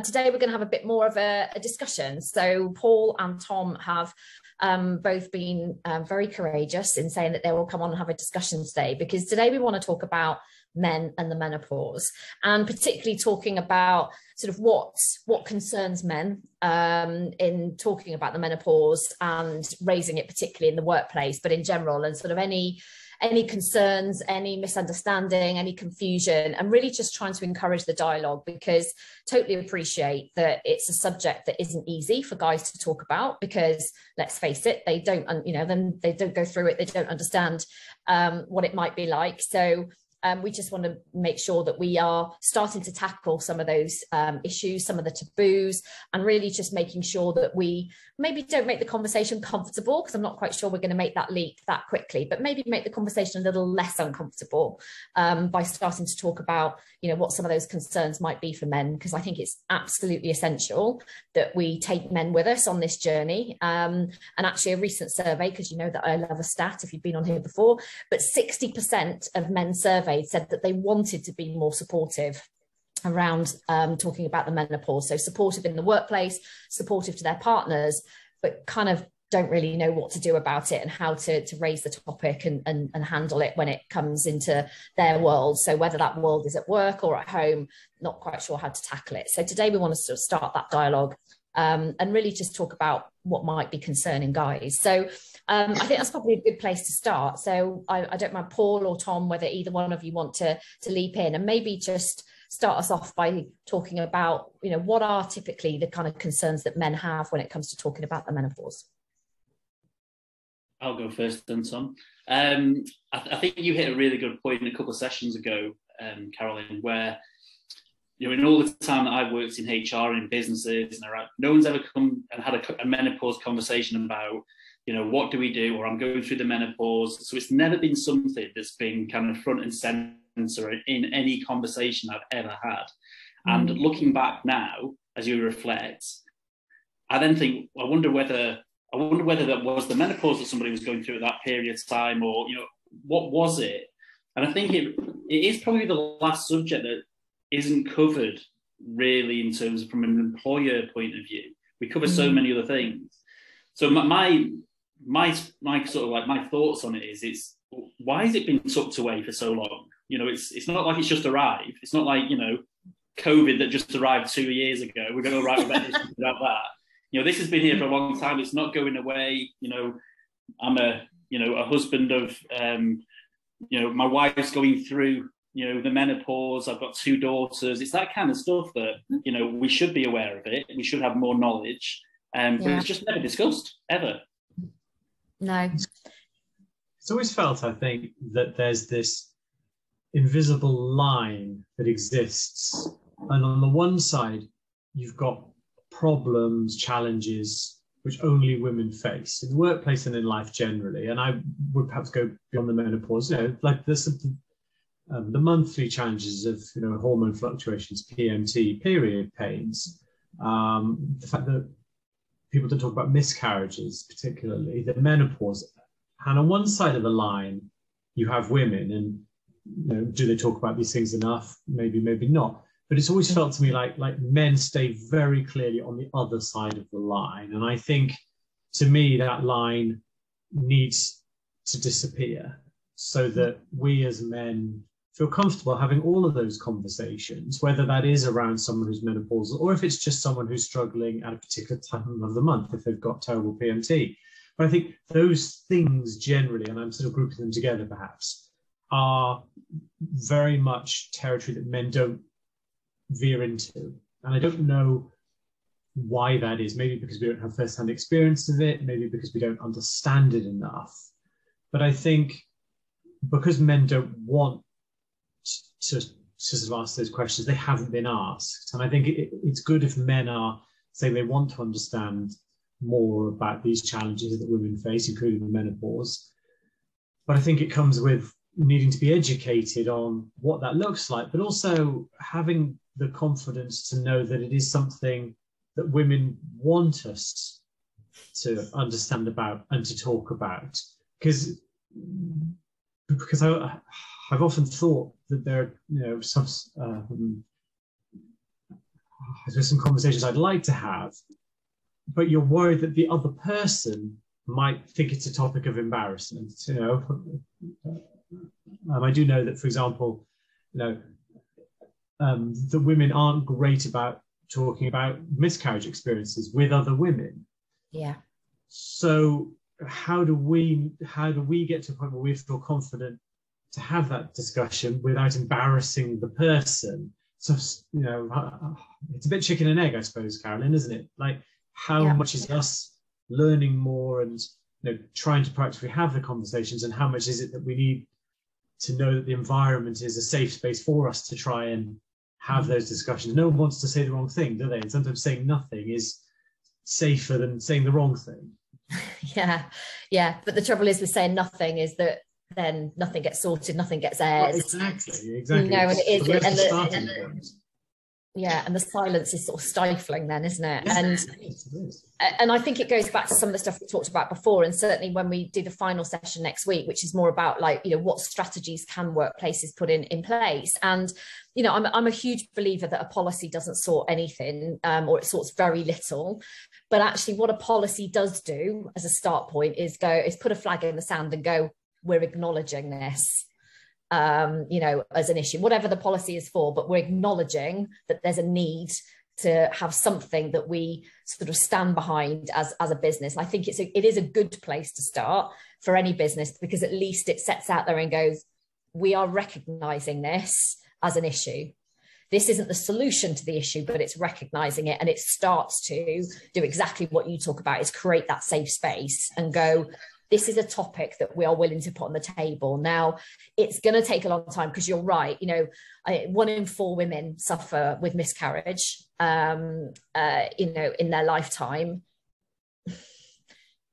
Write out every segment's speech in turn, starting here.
today we're going to have a bit more of a discussion. So Paul and Tom have both been very courageous in saying that they will come on and have a discussion today, because today we want to talk about men and the menopause, and particularly talking about sort of what concerns men in talking about the menopause and raising it, particularly in the workplace, but in general, and sort of any concerns, any misunderstanding, any confusion, and really just trying to encourage the dialogue, because totally appreciate that it's a subject that isn't easy for guys to talk about, because let's face it, they don't, then they don't go through it, they don't understand what it might be like. So we just want to make sure that we are starting to tackle some of those issues, some of the taboos, and really just making sure that we maybe don't make the conversation comfortable, because I'm not quite sure we're going to make that leap that quickly, but maybe make the conversation a little less uncomfortable by starting to talk about, what some of those concerns might be for men, because I think it's absolutely essential that we take men with us on this journey. And actually a recent survey, because you know that I love a stat if you've been on here before, but 60% of men surveyed said that they wanted to be more supportive around talking about the menopause. So supportive in the workplace, supportive to their partners, but kind of don't really know what to do about it and how to raise the topic and handle it when it comes into their world. So whether that world is at work or at home, not quite sure how to tackle it. So today we want to sort of start that dialogue and really just talk about what might be concerning guys. So I think that's probably a good place to start. So I don't mind, Paul or Tom, whether either one of you want to leap in and maybe just start us off by talking about, what are typically the kind of concerns that men have when it comes to talking about the menopause. I'll go first then, Tom. I think you hit a really good point a couple of sessions ago, Carolyn, where in all the time that I've worked in HR and in businesses, and no one's ever come and had a menopause conversation about, what do we do? Or I'm going through the menopause. So it's never been something that's been kind of front and centre in any conversation I've ever had. And looking back now, as you reflect, I then think, I wonder whether that was the menopause that somebody was going through at that period of time, or, what was it? And I think it is probably the last subject that isn't covered really in terms of from an employer point of view. We cover so many other things. So my sort of like my thoughts on it is, why has it been tucked away for so long? It's not like it's just arrived. It's not like, COVID that just arrived 2 years ago. We're going to write about this about that. This has been here for a long time. It's not going away. I'm a husband of, my wife's going through, the menopause. I've got 2 daughters. It's that kind of stuff that, we should be aware of it. We should have more knowledge. But it's just never discussed, ever. No. It's always felt, I think, that there's this invisible line that exists. And on the one side, you've got problems, challenges, which only women face in the workplace and in life generally. And I would perhaps go beyond the menopause, like the monthly challenges of, hormone fluctuations, PMT, period pains, the fact that people don't talk about miscarriages, particularly the menopause. And on one side of the line, you have women, and do they talk about these things enough? Maybe, maybe not. But it's always felt to me like men stay very clearly on the other side of the line. And I think, to me, that line needs to disappear so that we as men feel comfortable having all of those conversations, whether that is around someone who's menopausal or if it's just someone who's struggling at a particular time of the month, if they've got terrible PMT. But I think those things generally, and I'm sort of grouping them together perhaps, are very much territory that men don't veer into. And I don't know why that is. Maybe because we don't have first-hand experience of it, maybe because we don't understand it enough. But I think because men don't want to sort of ask those questions, they haven't been asked. And I think it's good if men are saying they want to understand more about these challenges that women face, including the menopause. But I think it comes with needing to be educated on what that looks like, but also having the confidence to know that it is something that women want us to understand about and to talk about. Because I've often thought that there are, some, there's some conversations I'd like to have, but you're worried that the other person might think it's a topic of embarrassment, you know. I do know that, for example, you know, the women aren't great about talking about miscarriage experiences with other women. Yeah. So how do we get to a point where we feel confident to have that discussion without embarrassing the person? So, you know, it's a bit chicken and egg, I suppose, Carolyn, isn't it? Like, how much is us learning more and, you know, trying to practically have the conversations, and how much is it that we need to know that the environment is a safe space for us to try and have those discussions? No one wants to say the wrong thing, do they? And sometimes saying nothing is safer than saying the wrong thing. Yeah. But the trouble is with saying nothing is that then nothing gets sorted, nothing gets aired. Exactly. You know, and it is, and the silence is sort of stifling then, isn't it? And I think it goes back to some of the stuff we talked about before, and certainly when we do the final session next week, which is more about, like, you know, what strategies can workplaces put in place. And, you know, I'm a huge believer that a policy doesn't sort anything, or it sorts very little. But actually what a policy does do as a start point is put a flag in the sand and go, we're acknowledging this, you know, as an issue, whatever the policy is for, but we're acknowledging that there's a need to have something that we sort of stand behind as a business. And I think it is a good place to start for any business, because at least it sets out there and goes, we are recognizing this as an issue. This isn't the solution to the issue, but it's recognizing it, and it starts to do exactly what you talk about, is create that safe space and go, this is a topic that we are willing to put on the table. Now, it's going to take a long time, because you're right. You know, 1 in 4 women suffer with miscarriage, you know, in their lifetime.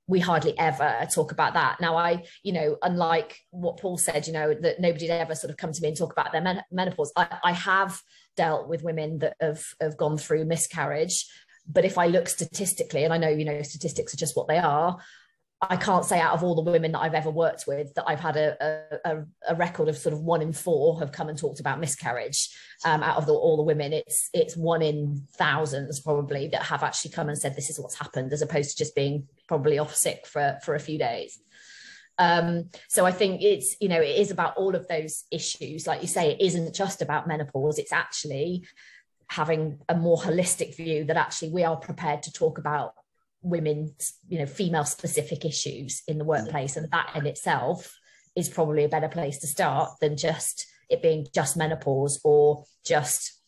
We hardly ever talk about that. Now, you know, unlike what Paul said, you know, that nobody'd ever sort of come to me and talk about their menopause. I have dealt with women that have gone through miscarriage. But if I look statistically, and I know, you know, statistics are just what they are, I can't say out of all the women that I've ever worked with that I've had a record of sort of 1 in 4 have come and talked about miscarriage. Out of all the women, it's 1 in thousands probably that have actually come and said this is what's happened, as opposed to just being probably off sick for a few days. So I think it's, you know, it is about all of those issues. Like you say, it isn't just about menopause. It's actually having a more holistic view that actually we are prepared to talk about women's, you know, female specific issues in the workplace, and that in itself is probably a better place to start than just it being just menopause or just,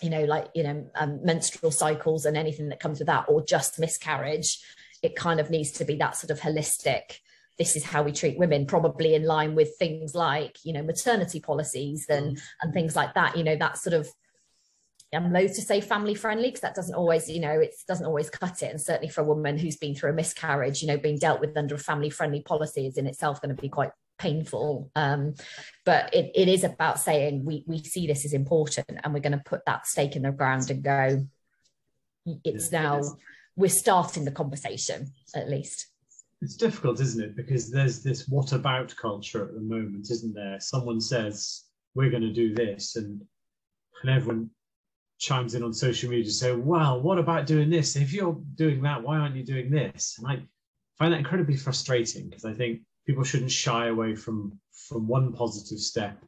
you know, like, you know, menstrual cycles and anything that comes with that, or just miscarriage. It kind of needs to be that sort of holistic, this is how we treat women, probably in line with things like, you know, maternity policies and things like that. You know, that sort of, I'm loath to say family friendly, because that doesn't always, you know, it doesn't always cut it. And certainly for a woman who's been through a miscarriage, you know, being dealt with under a family friendly policy is in itself going to be quite painful. But it is about saying we see this as important, and we're going to put that stake in the ground and go, it's now, we're starting the conversation at least. It's difficult, isn't it? Because there's this what about culture at the moment, isn't there? Someone says, we're going to do this, and everyone chimes in on social media to say, well, what about doing this? If you're doing that, why aren't you doing this? And I find that incredibly frustrating, because I think people shouldn't shy away from one positive step,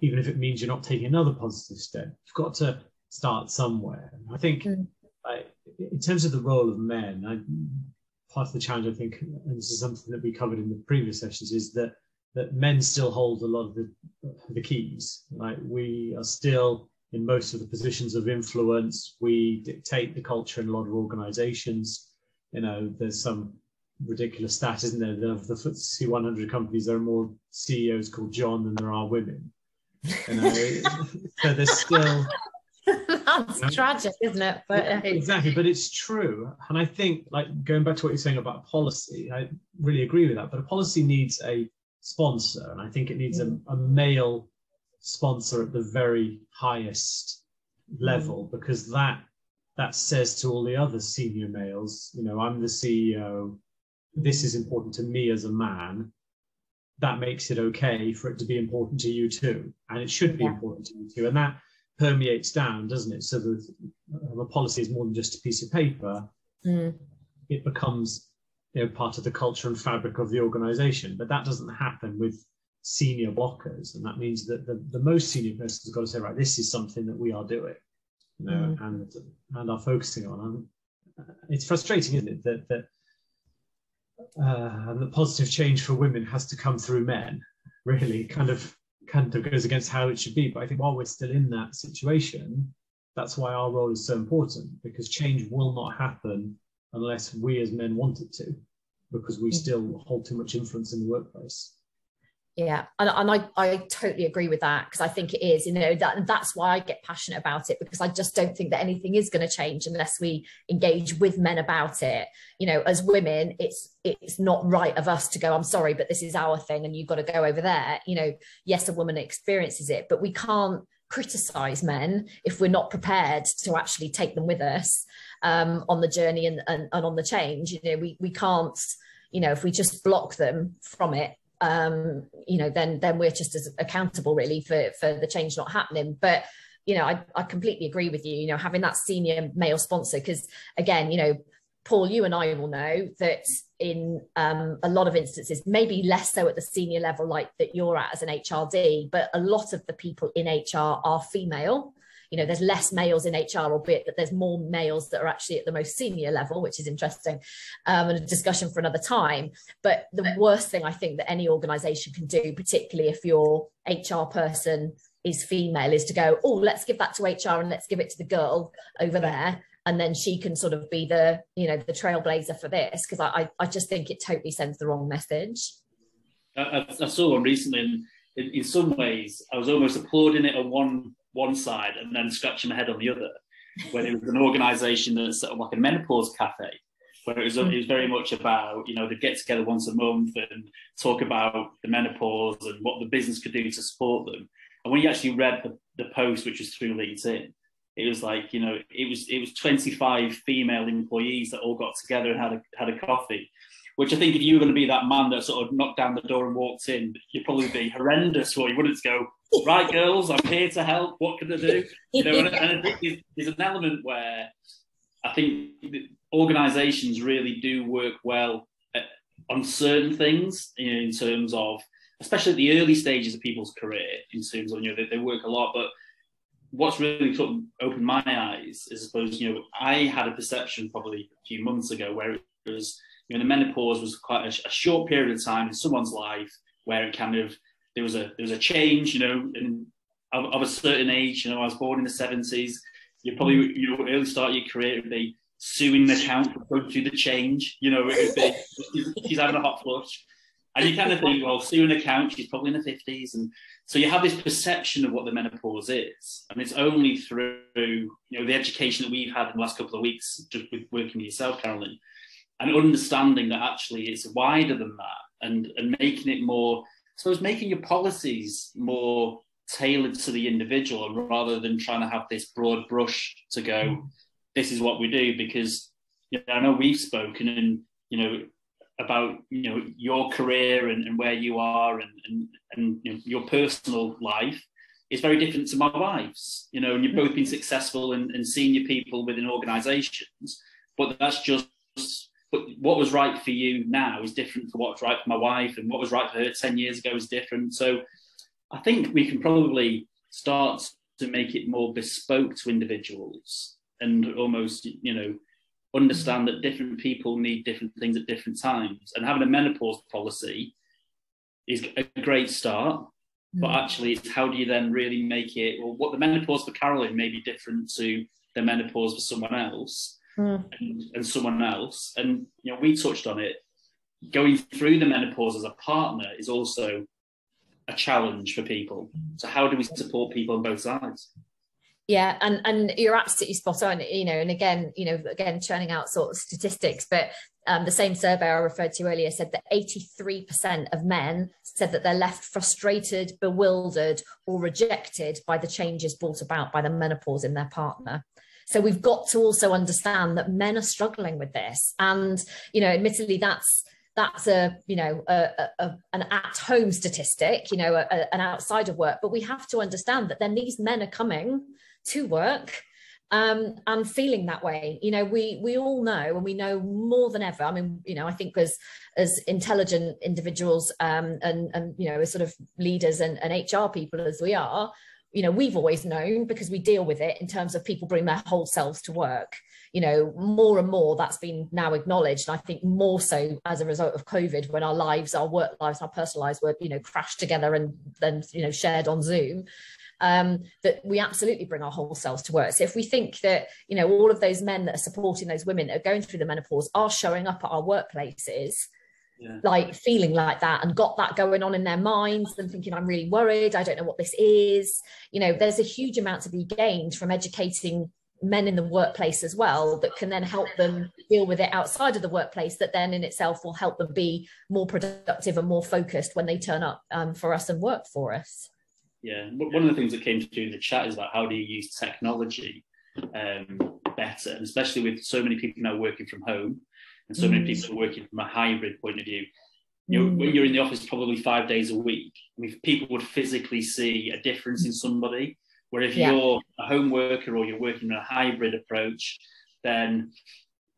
even if it means you're not taking another positive step. You've got to start somewhere. I think in terms of the role of men, part of the challenge, I think, and this is something that we covered in the previous sessions, is that men still hold a lot of the keys. Like, we are still in most of the positions of influence. We dictate the culture in a lot of organizations. You know, there's some ridiculous stat, isn't there? Of the FTSE 100 companies, there are more CEOs called John than there are women. You know, so there's still... That's tragic, isn't it? But exactly, but it's true. And I think, like, going back to what you're saying about policy, I really agree with that. But a policy needs a sponsor, and I think it needs a male sponsor at the very highest level, because that says to all the other senior males, you know, I'm the CEO, this is important to me as a man. That makes it okay for it to be important to you too, and it should be important to you too. And permeates down, doesn't it? So that the policy is more than just a piece of paper. It becomes, part of the culture and fabric of the organisation. But that doesn't happen with senior blockers, and that means that the most senior person has got to say, right, this is something that we are doing, and are focusing on. And it's frustrating, isn't it, that the positive change for women has to come through men. Really, kind of goes against how it should be. But I think while we're still in that situation, that's why our role is so important, because change will not happen unless we as men want it to, because we still hold too much influence in the workplace. Yeah, and I totally agree with that, because I think it is, that's why I get passionate about it, because I just don't think that anything is going to change unless we engage with men about it. As women, it's not right of us to go, I'm sorry, but this is our thing and you've got to go over there. Yes, a woman experiences it, but we can't criticize men if we're not prepared to actually take them with us on the journey and on the change. We can't, if we just block them from it, then we're just as accountable really for the change not happening. But I completely agree with you, having that senior male sponsor, because again, Paul, you and I will know that in a lot of instances, maybe less so at the senior level like that you're at as an HRD, but a lot of the people in HR are female. There's less males in HR, albeit that there's more males that are actually at the most senior level, which is interesting, and a discussion for another time. But the worst thing I think that any organisation can do, particularly if your HR person is female, is to go, oh, let's give that to HR and let's give it to the girl over there. And then she can sort of be the trailblazer for this, because I just think it totally sends the wrong message. I saw one recently, and in some ways I was almost applauding it on one side and then scratching my head on the other, when it was an organisation that's sort of like a menopause cafe, where it was very much about, they get together once a month and talk about the menopause and what the business could do to support them. And when you actually read the post, which was through LinkedIn, it was like, it was 25 female employees that all got together and had a coffee, which I think if you were going to be that man that sort of knocked down the door and walked in, you'd probably be horrendous for you, wouldn't go, right, girls, I'm here to help. What can I do? And I think there's an element where I think organisations really do work well on certain things, in terms of, especially at the early stages of people's career, in terms of, they work a lot. But what's really sort of opened my eyes is, I suppose, I had a perception probably a few months ago where it was, the menopause was quite a short period of time in someone's life where it kind of, there was a change, of a certain age. I was born in the 70s. You probably, early start of your career, it'd be suing the account for going through the change. It'd be, she's having a hot flush. And you kind of think, well, suing an account, she's probably in the 50s. And so you have this perception of what the menopause is. And it's only through, the education that we've had in the last couple of weeks, just with working with yourself, Carolyn, and understanding that actually it's wider than that, and making it more, I suppose, making your policies more tailored to the individual, rather than trying to have this broad brush to go, this is what we do. Because I know we've spoken and about your career and where you are and your personal life is very different to my wife's. And you've both been successful and senior people within organisations, but that's just. But what was right for you now is different to what's right for my wife, and what was right for her 10 years ago is different. So I think we can probably start to make it more bespoke to individuals, and almost, understand that different people need different things at different times. And having a menopause policy is a great start, but actually it's how do you then really make it, well, what the menopause for Carolyn may be different to the menopause for someone else. And someone else. And we touched on it, going through the menopause as a partner is also a challenge for people. So how do we support people on both sides? Yeah, and you're absolutely spot on, and again churning out sort of statistics, but the same survey I referred to earlier said that 83% of men said that they're left frustrated, bewildered, or rejected by the changes brought about by the menopause in their partner. So we've got to also understand that men are struggling with this. And, admittedly, that's that's an at-home statistic, an outside of work. But we have to understand that then these men are coming to work and feeling that way. We all know, and we know more than ever. I mean, I think as intelligent individuals and as sort of leaders and HR people as we are, we've always known, because we deal with it in terms of people bring their whole selves to work. More and more that's been now acknowledged. And I think more so as a result of COVID, when our lives, our work lives, our personal lives were, crashed together and then, shared on Zoom, that we absolutely bring our whole selves to work. So if we think that, all of those men that are supporting those women that are going through the menopause are showing up at our workplaces, like feeling like that and got that going on in their minds and thinking, I'm really worried, I don't know what this is. There's a huge amount to be gained from educating men in the workplace as well, that can then help them deal with it outside of the workplace, that then in itself will help them be more productive and more focused when they turn up for us and work for us. Yeah, one of the things that came to do in the chat is about how do you use technology better, and especially with so many people now working from home and so many people working from a hybrid point of view. When you're in the office probably 5 days a week, people would physically see a difference in somebody. Where if you're a home worker or you're working in a hybrid approach, then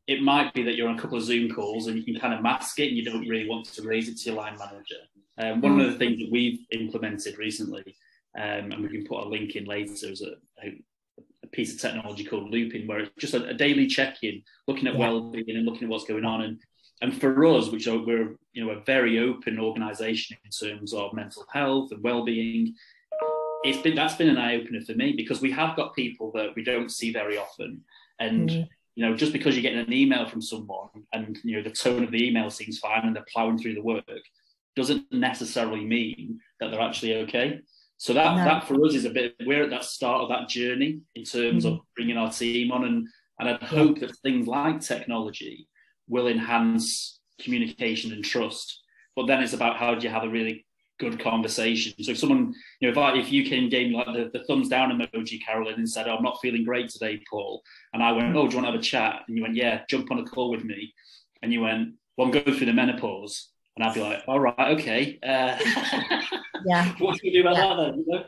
it might be that you're on a couple of Zoom calls and you can kind of mask it and you don't really want to raise it to your line manager. One of the things that we've implemented recently, and we can put a link in later, is a piece of technology called Looping, where it's just a daily check-in, looking at well-being and looking at what's going on. And for us, which we're a very open organisation in terms of mental health and well-being, that's been an eye-opener for me, because we have got people that we don't see very often, and just because you're getting an email from someone and the tone of the email seems fine and they're plowing through the work, doesn't necessarily mean that they're actually okay. So that for us is we're at that start of that journey in terms of bringing our team on, and I'd hope that things like technology will enhance communication and trust. But then it's about how do you have a really good conversation. So if someone, if you came gave me like the thumbs down emoji, Carolyn, and said, I'm not feeling great today, Paul, and I went, oh, do you want to have a chat? And you went, yeah, jump on a call with me. And you went, well, I'm going through the menopause. And I'd be like, all right, okay. What can we do about that then?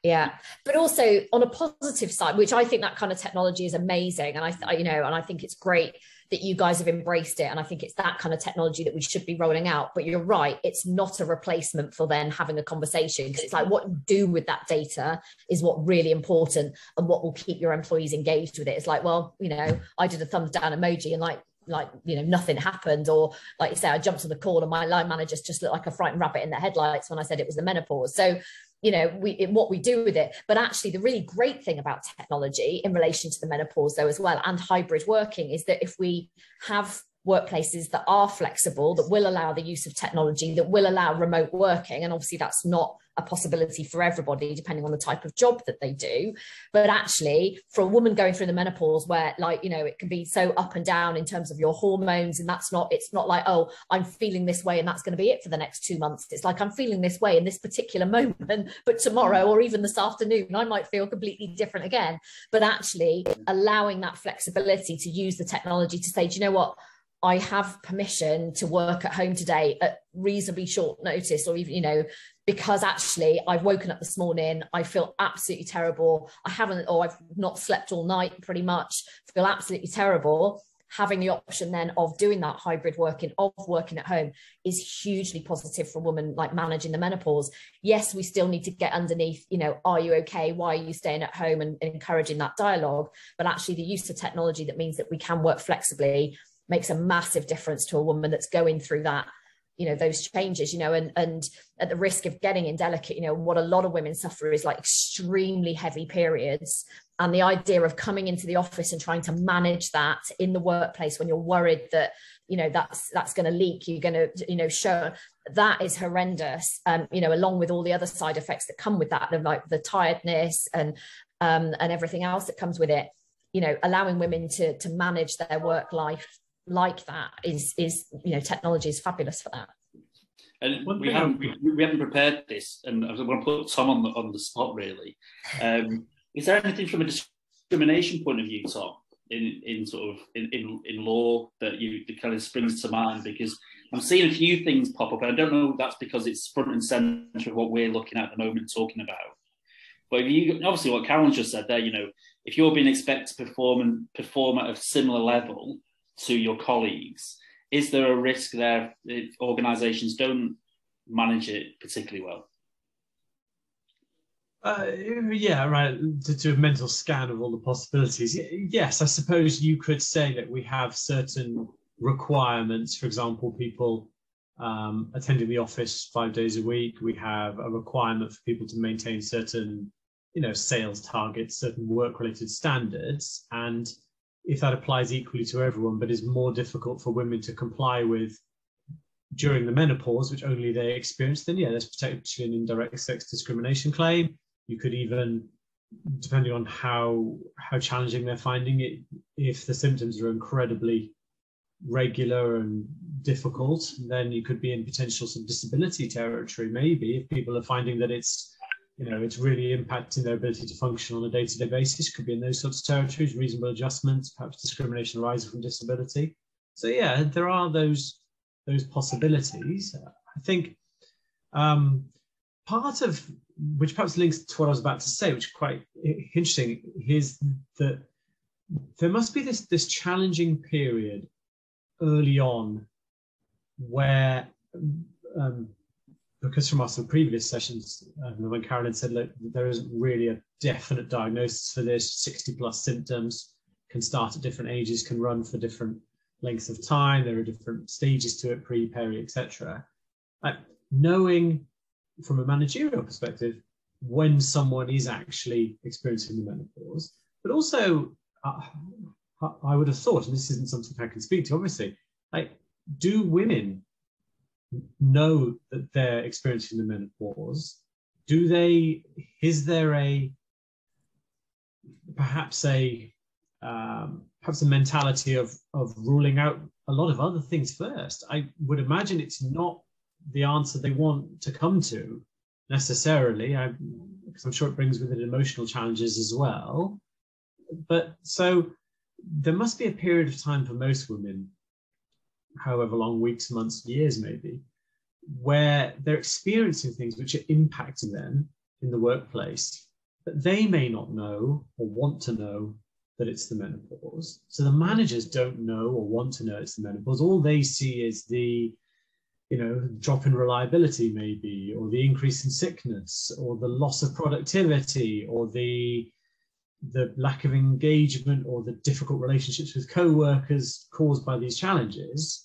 Yeah, but also on a positive side, which I think that kind of technology is amazing, and I think it's great that you guys have embraced it, and I think it's that kind of technology that we should be rolling out. But you're right, it's not a replacement for then having a conversation, because it's like what you do with that data is what really important, and what will keep your employees engaged with it. It's like, well, I did a thumbs down emoji and nothing happened, or like you say, I jumped on the call and my line manager just looked like a frightened rabbit in the headlights when I said it was the menopause. So what we do with it. But actually the really great thing about technology in relation to the menopause though as well, and hybrid working, is that if we have workplaces that are flexible, that will allow the use of technology, that will allow remote working, and obviously that's not a possibility for everybody depending on the type of job that they do, but actually for a woman going through the menopause where it can be so up and down in terms of your hormones, and it's not like, oh, I'm feeling this way and that's going to be it for the next 2 months. It's like, I'm feeling this way in this particular moment, but tomorrow or even this afternoon I might feel completely different again. But actually allowing that flexibility to use the technology to say, do you know what, I have permission to work at home today at reasonably short notice, or even, because actually I've woken up this morning, I feel absolutely terrible. I've not slept all night pretty much, feel absolutely terrible. Having the option then of doing that hybrid working, of working at home, is hugely positive for a woman like managing the menopause. Yes, we still need to get underneath, are you okay? Why are you staying at home? And encouraging that dialogue. But actually the use of technology that means that we can work flexibly makes a massive difference to a woman that's going through that, those changes, and at the risk of getting indelicate, what a lot of women suffer is like extremely heavy periods. And the idea of coming into the office and trying to manage that in the workplace when you're worried that, that's going to leak, you're going to, show, that is horrendous. Along with all the other side effects that come with that, like the tiredness and everything else that comes with it, allowing women to manage their work life like that is technology is fabulous for that. And we haven't prepared this, and I want to put Tom on the spot really. Is there anything from a discrimination point of view, Tom, in law that kind of springs to mind? Because I'm seeing a few things pop up, and I don't know if that's because it's front and centre of what we're looking at the moment, talking about. But if you, obviously what Carolyn just said there, if you're being expected to perform at a similar level to your colleagues, is there a risk there if organisations don't manage it particularly well? Yeah, right. To do a mental scan of all the possibilities. Yes, I suppose you could say that we have certain requirements. For example, people attending the office 5 days a week. We have a requirement for people to maintain certain, sales targets, certain work-related standards. And if that applies equally to everyone, but is more difficult for women to comply with during the menopause, which only they experience, then yeah, there's potentially an indirect sex discrimination claim. You could even, depending on how challenging they're finding it, if the symptoms are incredibly regular and difficult, then you could be in potential some disability territory. Maybe if people are finding that it's really impacting their ability to function on a day-to-day basis, could be in those sorts of territories. Reasonable adjustments, perhaps discrimination arising from disability. So yeah, there are those possibilities. I think part of which perhaps links to what I was about to say, which is quite interesting, is that there must be this challenging period early on where, because from our some previous sessions, when Carolyn said, look, there isn't really a definite diagnosis for this, 60+ symptoms, can start at different ages, can run for different lengths of time, there are different stages to it, pre, peri, etc. Knowing from a managerial perspective when someone is actually experiencing the menopause, but also I would have thought, and this isn't something I can speak to, obviously, do women know that they're experiencing the menopause? Is there perhaps a mentality of ruling out a lot of other things first? I would imagine it's not the answer they want to come to necessarily, because I'm sure it brings with it emotional challenges as well. But so there must be a period of time for most women, however long, weeks, months, years maybe, where they're experiencing things which are impacting them in the workplace, but they may not know or want to know that it's the menopause. So the managers don't know or want to know it's the menopause. All they see is the drop in reliability maybe, or the increase in sickness, or the loss of productivity, or the lack of engagement, or the difficult relationships with co-workers caused by these challenges.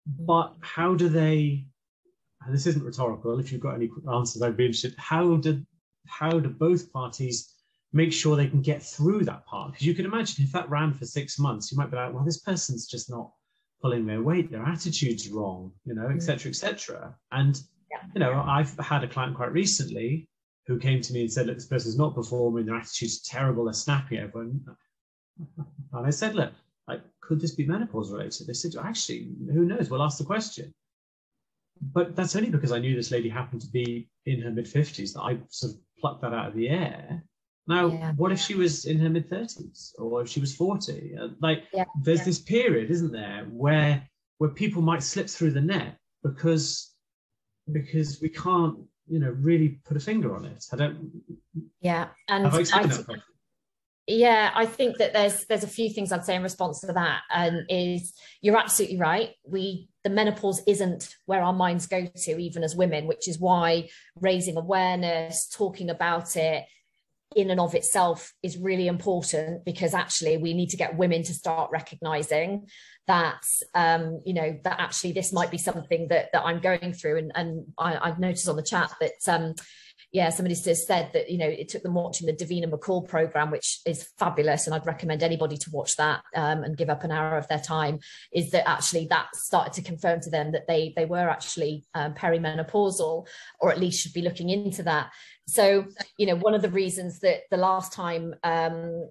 But how do they, and this isn't rhetorical, if you've got any answers, I'd be interested, how do both parties make sure they can get through that part? Because you can imagine if that ran for 6 months, you might be like, well, this person's just not pulling their weight, their attitude's wrong, et cetera, et cetera. And, I've had a client quite recently who came to me and said, look, this person's not performing, their attitude's terrible, they're snapping at everyone. And I said, look, could this be menopause related? They said, actually, who knows? We'll ask the question. But that's only because I knew this lady happened to be in her mid-50s that I sort of plucked that out of the air. Now, what if she was in her mid-30s, or if she was 40? There's this period, isn't there, where people might slip through the net because we can't, really put a finger on it. And I think that there's a few things I'd say in response to that, and is you're absolutely right. The menopause isn't where our minds go to, even as women, which is why raising awareness, talking about it in and of itself is really important, because actually we need to get women to start recognizing that, that actually this might be something that I'm going through. And I've noticed on the chat that, somebody just said that, it took them watching the Davina McCall program, which is fabulous. And I'd recommend anybody to watch that and give up an hour of their time, is that actually that started to confirm to them that they were actually perimenopausal, or at least should be looking into that. So, one of the reasons that the last time, the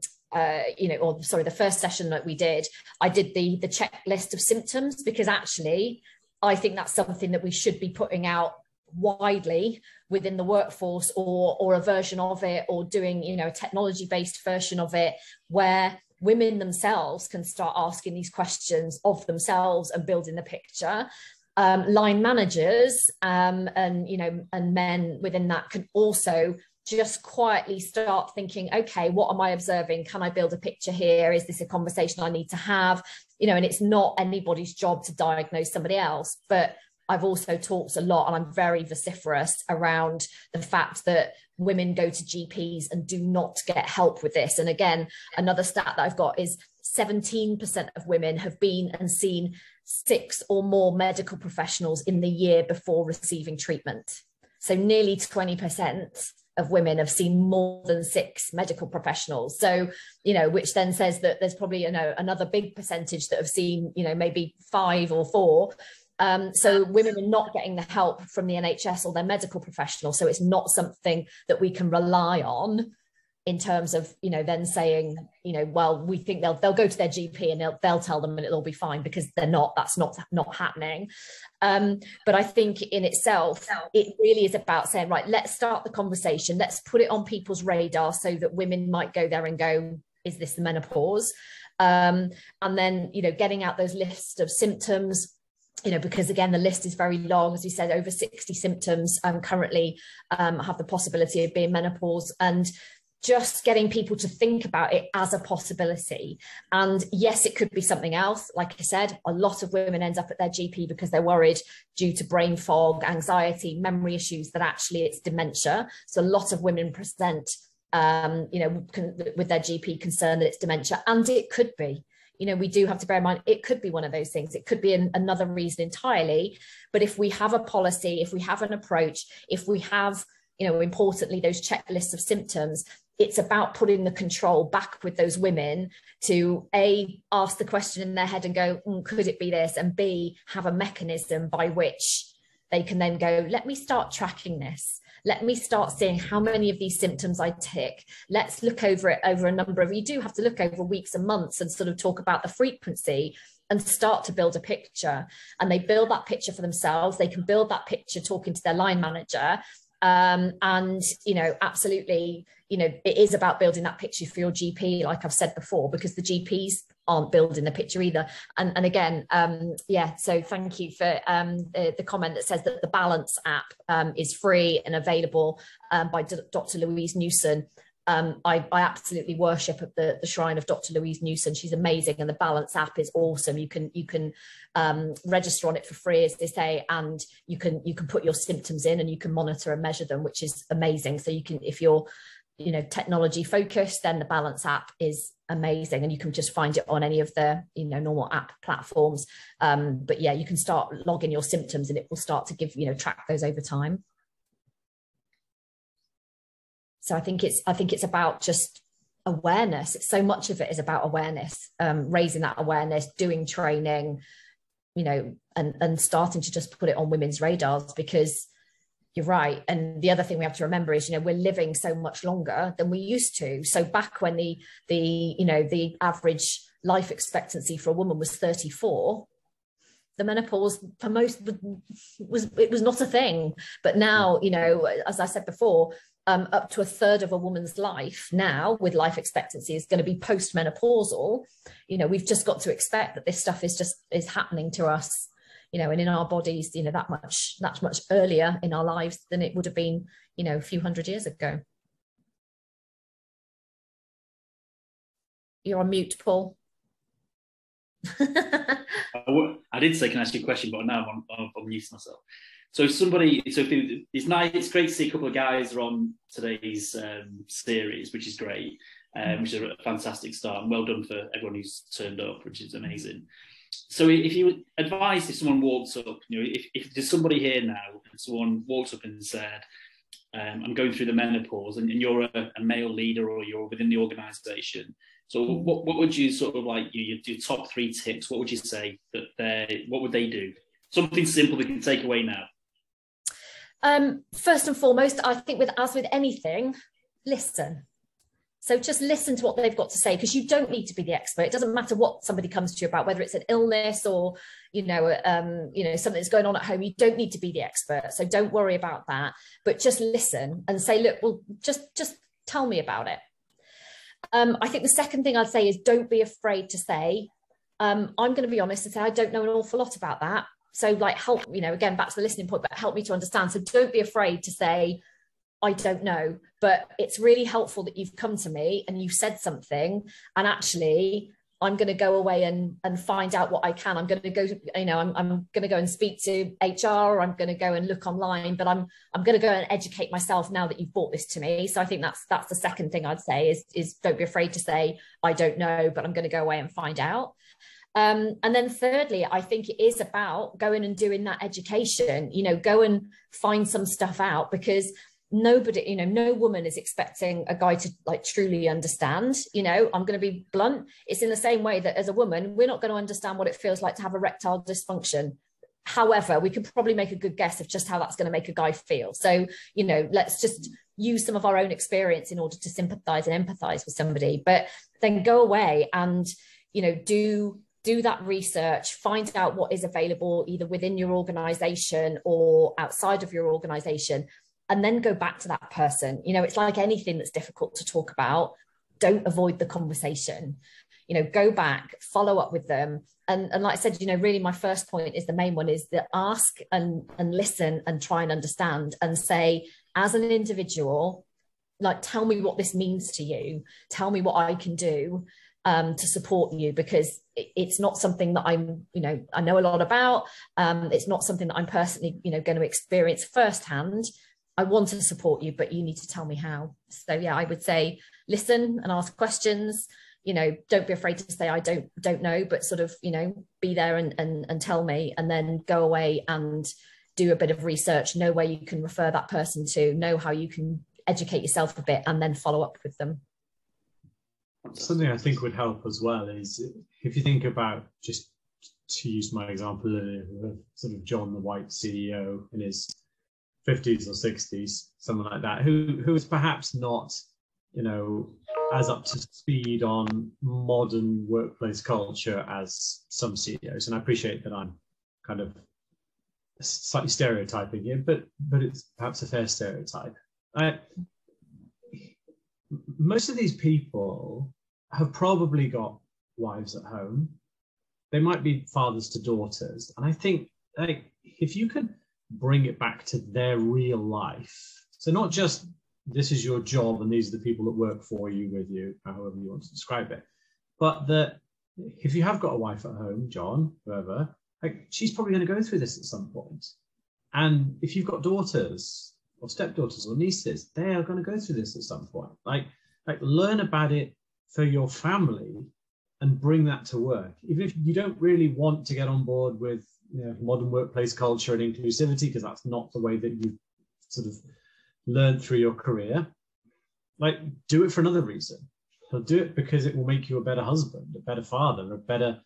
first session that we did, I did the checklist of symptoms, because actually I think that's something that we should be putting out widely within the workforce, or a version of it, or doing, a technology-based version of it, where women themselves can start asking these questions of themselves and building the picture. Line managers and men within that can also just quietly start thinking, okay, what am I observing? Can I build a picture here? Is this a conversation I need to have? And it's not anybody's job to diagnose somebody else. But I've also talked a lot, and I'm very vociferous around the fact that women go to GPs and do not get help with this. And again, another stat that I've got is 17% of women have been and seen 6 or more medical professionals in the year before receiving treatment. So nearly 20% of women have seen more than 6 medical professionals. So, which then says that there's probably, another big percentage that have seen, maybe 5 or 4. So women are not getting the help from the NHS or their medical professional. So it's not something that we can rely on in terms of, then saying, well, we think they'll go to their GP and they'll tell them and it'll all be fine, because that's not happening. But I think in itself, it really is about saying, right, let's start the conversation. Let's put it on people's radar so that women might go there and go, is this the menopause? And then, getting out those lists of symptoms, because again, the list is very long. As we said, over 60 symptoms currently have the possibility of being menopause, and just getting people to think about it as a possibility. And yes, it could be something else. Like I said, a lot of women end up at their GP because they're worried due to brain fog, anxiety, memory issues, that actually it's dementia. So a lot of women present, with their GP concern that it's dementia, and it could be. We do have to bear in mind, it could be one of those things. It could be another reason entirely. But if we have a policy, if we have an approach, if we have, importantly, those checklists of symptoms, it's about putting the control back with those women to A, ask the question in their head and go, could it be this? And B, have a mechanism by which they can then go, let me start tracking this. Let me start seeing how many of these symptoms I tick. Let's look over it over a number of, you do have to look over weeks and months and sort of talk about the frequency and start to build a picture. And they build that picture for themselves. They can build that picture talking to their line manager. Absolutely, it is about building that picture for your GP, like I've said before, because the GPs aren't building the picture either. And again, so thank you for the comment that says that the Balance app is free and available by Dr. Louise Newson. I absolutely worship at the shrine of Dr. Louise Newson. She's amazing, and the Balance app is awesome. You can register on it for free, as they say, and you can put your symptoms in and you can monitor and measure them, which is amazing. So you can, if you're technology focused, then the Balance app is amazing, and you can just find it on any of the normal app platforms. But yeah, you can start logging your symptoms and it will start to give track those over time. So I think it's about just awareness. So much of it is about awareness, raising that awareness, doing training, and starting to just put it on women's radars, because you're right. And the other thing we have to remember is, we're living so much longer than we used to. So back when the average life expectancy for a woman was 34, the menopause for most was not a thing. But now, as I said before, up to a third of a woman's life now with life expectancy is going to be post-menopausal. We've just got to expect that this stuff is happening to us, and in our bodies, that much earlier in our lives than it would have been, a few hundred years ago. You're on mute, Paul. I did say, can I ask you a question, but now I'm mute myself. So it's nice. It's great to see a couple of guys are on today's series, which is great, which is a fantastic start. And well done for everyone who's turned up, which is amazing. So if you advise, if someone walks up, if there's somebody here now, and someone walks up and said, I'm going through the menopause, and you're a male leader or you're within the organisation. So what would you sort of like, your top 3 tips? What would you say what would they do? Something simple they can take away now. First and foremost, I think as with anything, listen. So just listen to what they've got to say, because you don't need to be the expert. It doesn't matter what somebody comes to you about, whether it's an illness or, something that's going on at home. You don't need to be the expert. So don't worry about that, but just listen and say, look, well, just tell me about it. I think the second thing I'd say is don't be afraid to say, I'm going to be honest and say, I don't know an awful lot about that. So like help, again, back to the listening point, but help me to understand. So don't be afraid to say, I don't know, but it's really helpful that you've come to me and you've said something, and actually I'm going to go away and find out what I can. I'm going to go, I'm going to go and speak to HR, or I'm going to go and look online, but I'm going to go and educate myself now that you've brought this to me. So I think that's the second thing I'd say is don't be afraid to say, I don't know, but I'm going to go away and find out. And then thirdly, I think it is about going and doing that education, go and find some stuff out, because nobody, no woman is expecting a guy to like truly understand. I'm going to be blunt. It's in the same way that as a woman, we're not going to understand what it feels like to have erectile dysfunction. However, we can probably make a good guess of just how that's going to make a guy feel. So, let's just use some of our own experience in order to sympathize and empathize with somebody, but then go away and, do that research, find out what is available either within your organization or outside of your organization, and then go back to that person. It's like anything that's difficult to talk about. Don't avoid the conversation. Go back, follow up with them. And like I said, really my first point is the main one, is that ask and listen and try and understand, and say, as an individual, like, tell me what this means to you. Tell me what I can do to support you, because it's not something that I know a lot about. It's not something that I'm personally, going to experience firsthand. I want to support you, but you need to tell me how. So yeah, I would say listen and ask questions. Don't be afraid to say I don't know, but sort of, be there and tell me, and then go away and do a bit of research, know where you can refer that person to, know how you can educate yourself a bit, and then follow up with them. Something I think would help as well is if you think about, just to use my example of sort of John, the white CEO in his 50s or 60s, someone like that, who is perhaps not, as up to speed on modern workplace culture as some CEOs. And I appreciate that I'm kind of slightly stereotyping here, but it's perhaps a fair stereotype. Most of these people have probably got wives at home. They might be fathers to daughters. And I think if you can bring it back to their real life, so not just this is your job and these are the people that work for you, with you, however you want to describe it, but that if you have got a wife at home, John, whoever, she's probably going to go through this at some point. And if you've got daughters or stepdaughters or nieces, they are going to go through this at some point. Like learn about it for your family and bring that to work. Even if you don't really want to get on board with modern workplace culture and inclusivity, because that's not the way that you've sort of learned through your career, do it for another reason. So do it because it will make you a better husband, a better father, a better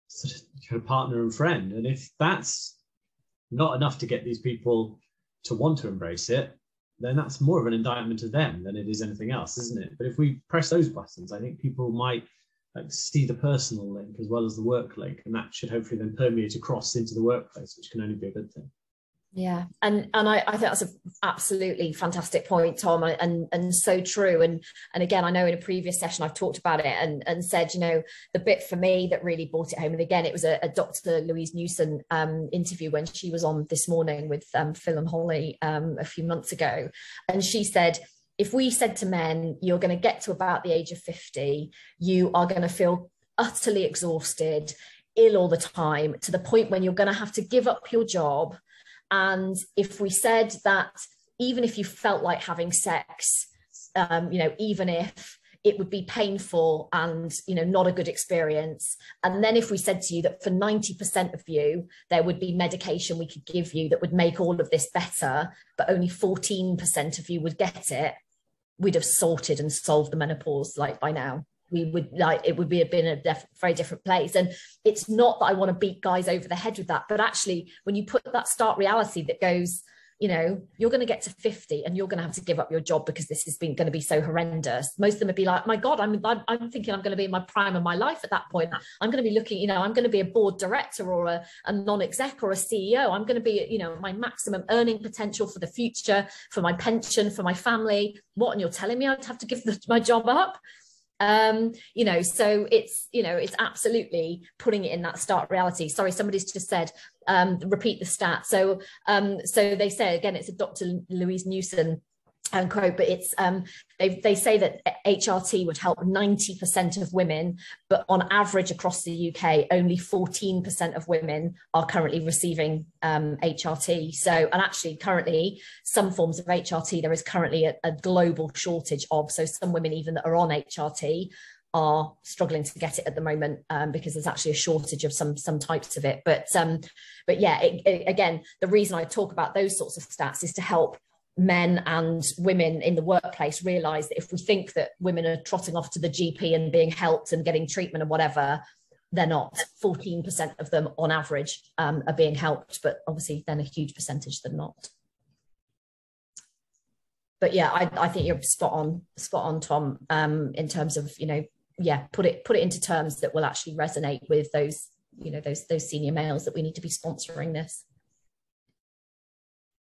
sort of partner and friend. And if that's not enough to get these people to want to embrace it, then that's more of an indictment of them than it is anything else, isn't it? But if we press those buttons, I think people might see the personal link as well as the work link, and that should hopefully then permeate across into the workplace, which can only be a good thing. Yeah, and I think that's an absolutely fantastic point, Tom, and so true. And again, I know in a previous session I've talked about it and said, the bit for me that really brought it home, and again, it was a Dr. Louise Newson interview when she was on This Morning with Phil and Holly a few months ago, and she said, if we said to men, you're going to get to about the age of 50, you are going to feel utterly exhausted, ill all the time, to the point when you're going to have to give up your job. And if we said that even if you felt like having sex, even if it would be painful and, not a good experience. And then if we said to you that for 90% of you, there would be medication we could give you that would make all of this better, but only 14% of you would get it, we'd have sorted and solved the menopause by now. We would it would have been a very different place. And it's not that I want to beat guys over the head with that, but actually when you put that stark reality that goes, you're going to get to 50 and you're going to have to give up your job because this has been going to be so horrendous. Most of them would be like, my God, I'm thinking I'm going to be in my prime of my life at that point. I'm going to be looking, I'm going to be a board director or a non-exec or a CEO. I'm going to be, my maximum earning potential for the future, for my pension, for my family. What? And you're telling me I'd have to give my job up? You know, so it's, you know, it's absolutely putting it in that stark reality. Sorry, somebody's just said, repeat the stat. So they say, again, it's a Dr. Louise Newson quote, but it's they say that HRT would help 90% of women, but on average across the UK, only 14% of women are currently receiving HRT. So, and actually currently some forms of HRT, there is currently a global shortage of, so some women even that are on HRT are struggling to get it at the moment because there's actually a shortage of some types of it. But yeah, again, the reason I talk about those sorts of stats is to help men and women in the workplace realize that if we think that women are trotting off to the GP and being helped and getting treatment and whatever, they're not. 14% of them on average are being helped, but obviously then a huge percentage that are not. But yeah, I think you're spot on, Tom, in terms of, you know, yeah, put it into terms that will actually resonate with those, you know, those senior males that we need to be sponsoring this.